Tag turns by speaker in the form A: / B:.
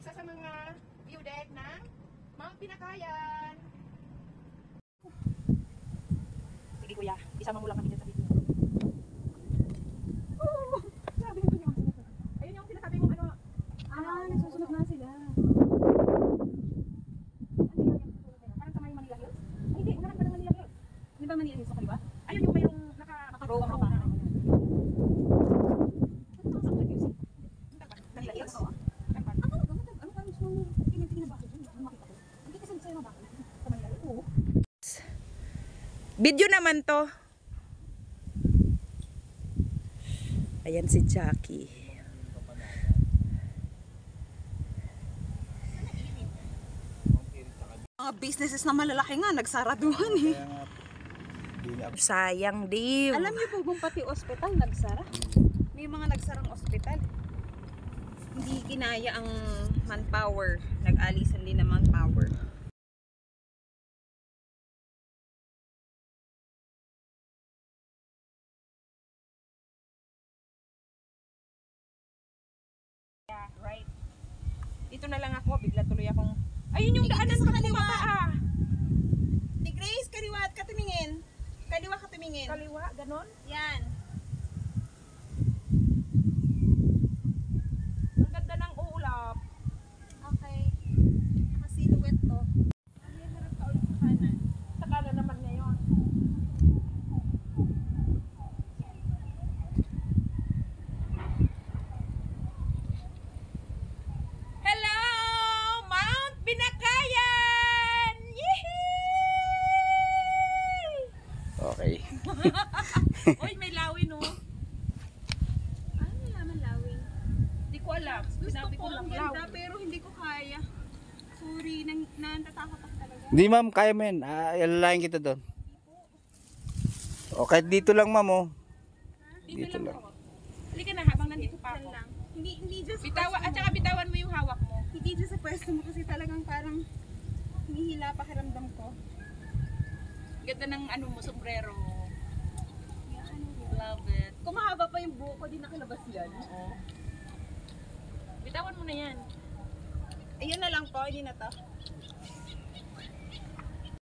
A: isa sa mga view deck ng Mount Pinakayan. Sige kuya, isama mo lang kami dyan sa video. Grabe nito yun. Ayun yung sinasabi mong ano.
B: Nagsusunod na sila.
A: Parang sa may Manila Hills? Ay, hindi, unahan pa ng Manila Hills.
B: Di ba Manila Hills sa kaliwa?
A: Ayun yung mayroong naka-row
B: Naka-row
A: pa.
B: pa.
A: Manila Hills?
B: Ano parang gusto mo tingin-tingin na bakit yun? Ano makita ko? Hindi kasi sa'yo na bakit? Sa Manila Hills? Oo.
A: Video naman to. Ayan si Jackie.
B: Mga businesses na malalaki nga, nagsaraduhan eh.
A: Sayang, Dave.
B: Alam niyo po kung pati ospital nagsara? May mga nagsarang ospital. Hindi kinaya ang manpower. Nag-alisan din ng manpower.
A: Yeah, right. Dito na lang ako, bigla tuloy akong... Ayun yung daanan sa kaliwa.
B: Di Grace, kaliwa at katumingin. Kaliwa katumingin.
A: Kaliwa, ganon.
B: Yan.
A: Ang ganda ng ulap.
B: Okay. Naka-silhouette to. Ay, harap ka ulit sa kanan.
A: Sa kanan naman ngayon. Hello! Mount Pinakayan! Yehey!
C: Okay.
A: Uy, may lawin oh.
B: Ano naman lawin?
A: Di ko alam.
B: Gusto
A: Sinabi
B: ko ang
A: lang
B: ganda
A: lawin.
B: pero hindi ko kaya. Sorry, natatakot ako talaga.
C: Hindi ma'am, kaya mo yan. Alalayan kita doon. O kahit dito lang ma'am oh. Dito lang.
A: ako. Halika na habang nandito pa
B: Yan
A: ako.
B: lang. Hindi dyan sa
A: Bitawa,
B: pwesto
A: at
B: mo.
A: saka bitawan mo yung hawak mo.
B: Hindi dyan sa pwesto mo kasi talagang parang hinihila pakiramdam ko.
A: Ganda ng ano mo, sombrero.
B: Yeah, ano yun?
A: Love it.
B: Kung mahaba pa yung buhok ko, di nakilabas yan.
A: Oo. Bitawan mo na yan.
B: Ayun na lang po, hindi na to.